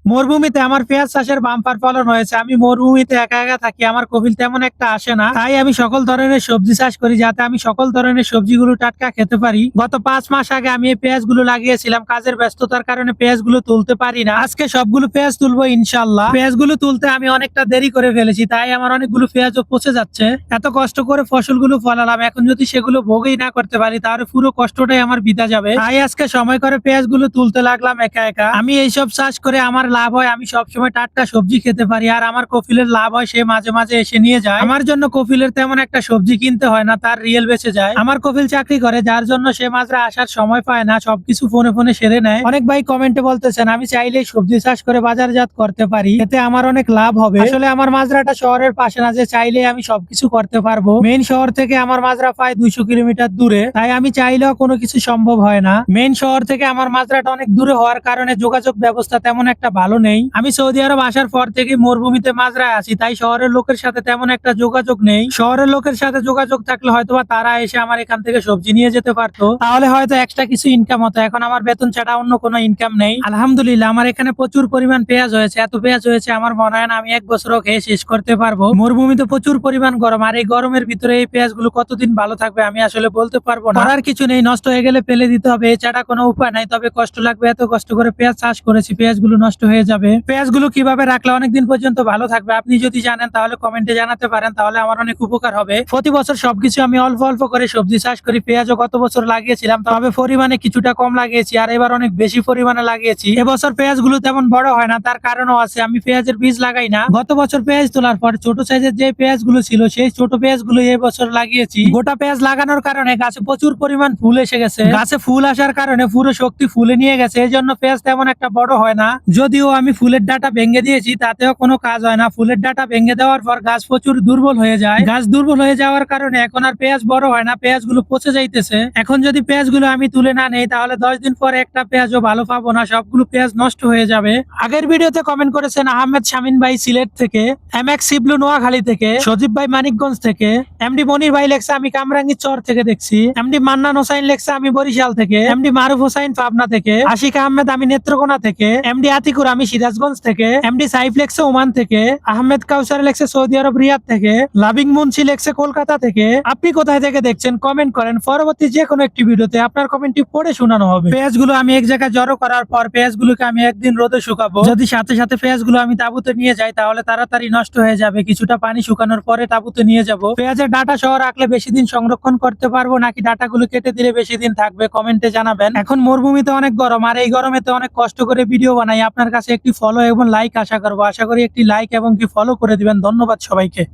মরুভূমিতে আমার পেঁয়াজ চাষের বাম্পার ফলন হয়েছে। আমি মরুভূমিতে একা একা থাকি, আমার কফিল তেমন একটা আসে না, তাই আমি সকল ধরনের সবজি চাষ করি যাতে আমি সকল ধরনের সবজিগুলো টাটকা খেতে পারি। গত 5 মাস আগে আমি এই পেঁয়াজগুলো লাগিয়েছিলাম, কাজের ব্যস্ততার কারণে পেঁয়াজগুলো তুলতে পারি না। আজকে সবগুলো পেঁয়াজ তুলবো ইনশাল্লাহ। পেঁয়াজগুলো তুলতে আমি অনেকটা দেরি করে ফেলেছি, তাই আমার অনেকগুলো পেঁয়াজও পচে যাচ্ছে। এত কষ্ট করে ফসলগুলো ফলালাম, এখন যদি সেগুলো ভোগই না করতে পারি তাহলে পুরো কষ্টটাই আমার বিতা যাবে। তাই আজকে সময় করে পেঁয়াজগুলো তুলতে লাগলাম একা একা। আমি এইসব চাষ করে আমার লাভ হয়, আমি সবসময় টাটকা সবজি খেতে পারি, আর আমার কফিলের লাভ হয় সে মাঝে মাঝে এসে নিয়ে যায়। আমার জন্য কফিলের তেমন একটা সবজি কিনতে হয় না, তার রিয়েল বেঁচে যায়। আমার কফিল চাকরি করে, যার জন্য সে মাঝরা আসার সময় পায় না, সবকিছু ফোনে ফোনে সেরে নেয়। অনেক ভাই কমেন্টে বলতেছেন আমি চাইলেই সবজি চাষ করে বাজারজাত করতে পারি, এতে আমার অনেক লাভ হবে। আসলে আমার মাজরাটা শহরের পাশে না যে চাইলে আমি সবকিছু করতে পারবো। মেইন শহর থেকে আমার মাজরা প্রায় 200 কিলোমিটার দূরে, তাই আমি চাইলেও কোনো কিছু সম্ভব হয় না। মেইন শহর থেকে আমার মাজরাটা অনেক দূরে হওয়ার কারণে যোগাযোগ ব্যবস্থা তেমন একটা ভালো নেই। আমি সৌদি আরব আসার পর থেকে মরুভূমিতে মাজরায় আছি, তাই শহরের লোকের সাথে তেমন একটা যোগাযোগ নেই। শহরের লোকের সাথে যোগাযোগ থাকলে হয়তোবা তারা এসে আমার এখান থেকে সবজি নিয়ে যেতে পারতো, তাহলে হয়তো এক্সট্রা কিছু ইনকাম হতো। এখন আমার বেতন ছাড়া অন্য কোনো ইনকাম নেই। আলহামদুলিল্লাহ আমার এখানে প্রচুর পরিমাণ পেঁয়াজ হয়েছে, এত পেঁয়াজ হয়েছে আমার মনে হয় না আমি 1 বছরও খেয়ে শেষ করতে পারবো। মরুভূমিতে প্রচুর পরিমাণ গরম, আর এই গরমের ভিতরে এই পেঁয়াজগুলো কতদিন ভালো থাকবে আমি আসলে বলতে পারবো না। করার কিছু নেই, নষ্ট হয়ে গেলে ফেলে দিতে হবে, এছাড়া কোনো উপায় নাই। তবে কষ্ট লাগবে, এত কষ্ট করে পেঁয়াজ চাষ করেছি, পেঁয়াজগুলো নষ্ট হয়ে যাবে। পেঁয়াজগুলো কিভাবে রাখলে অনেকদিন পর্যন্ত ভালো থাকবে আপনি যদি জানেন তাহলে কমেন্টে জানাতে পারেন, তাহলে আমার অনেক উপকার হবে। প্রতি বছর সবকিছু আমি অল্প অল্প করে সবজি চাষ করি। পেঁয়াজও গত বছর লাগিয়েছিলাম, তবে পরিমাণে কিছুটা কম লাগিয়েছি, আর এবার অনেক বেশি পরিমাণে লাগিয়েছি। এবছর পেঁয়াজগুলো তেমন বড় হয় না, তার কারণও আছে, আমি পেঁয়াজের বীজ লাগাই না। গত বছর পেঁয়াজ তোলার পর ছোট সাইজের যে পেঁয়াজগুলো ছিল সেই ছোট পেঁয়াজগুলো এই বছর লাগিয়েছি। গোটা পেঁয়াজ লাগানোর কারণে গাছে প্রচুর পরিমাণ ফুল এসে গেছে, গাছে ফুল আসার কারণে পুরো শক্তি ফুলে নিয়ে গেছে, এই জন্য পেঁয়াজ তেমন একটা বড় হয় না। যদিও আমি ফুলের ডাটা ভেঙে দিয়েছি, তাতেও কোনো কাজ হয় না। ফুলের ডাটা ভেঙে দেওয়ার পর গাছ প্রচুর দুর্বল হয়ে যায়, গাছ দুর্বল হয়ে যাওয়ার কারণে এখন আর পেঁয়াজ বড় হয় না, পেঁয়াজগুলো পচে যাইতেছে। এখন যদি পেঁয়াজগুলো আমি তুলে না নেই তাহলে 10 দিন পরে একটা পেঁয়াজও ভালো পাবো না, সবগুলো পেঁয়াজ নষ্ট হয়ে যাবে। আগের ভিডিওতে কমেন্ট করেছেন আহমেদ শামিন ভাই সিলেট থেকে, এমএক্স সিবলু নোয়াখালী থেকে, সজীব ভাই মানিকগঞ্জ থেকে, এমডি মনির ভাই লেখছে আমি কামরাঙ্গীর চর থেকে দেখছি, এমডি মান্নান হোসাইন লেখছে আমি বরিশাল থেকে, এমডি মারুফ হোসাইন পাবনা থেকে, আশিক আহমেদ আমি নেত্রকোনা থেকে, এমডি আতিকুর আমি সিরাজগঞ্জ থেকে, এমডি সাইফ লেখছে ওমান থেকে, আহমেদ কাউসার লেখছে সৌদি আরব রিয়াদ থেকে, লাভিং মুন্সি লেখছে কলকাতা থেকে। আপনি কোথায় থেকে দেখছেন কমেন্ট করেন, পরবর্তী যে কোনো একটি ভিডিওতে আপনার কমেন্টটি পড়ে শোনানো হবে। পেঁয়াজগুলো আমি এক জায়গায় জড়ো করার পর পেঁয়াজগুলোকে আমি একদিন রোদে শুকাবো। যদি সাথে সাথে পেঁয়াজগুলো আমি তাঁবুতে নিয়ে যাই তাহলে তাড়াতাড়ি নষ্ট হয়ে যাবে, কিছুটা পানি শুকানোর পরে তাঁবুতে নিয়ে যাব। পেঁয়াজের ডাটা সহ রাখলে বেশি দিন সংরক্ষণ করতে পারবো, নাকি ডাটাগুলো কেটে দিলে বেশি দিন থাকবে কমেন্টে জানাবেন। এখন মরুভূমিতে অনেক গরম, আর এই গরমেতে অনেক কষ্ট করে ভিডিও বানাই। আপনার কাছে একটি ফলো এবং লাইক আশা করবো, আশা করি একটি লাইক এবং কি ফলো করে দিবেন। ধন্যবাদ সবাইকে।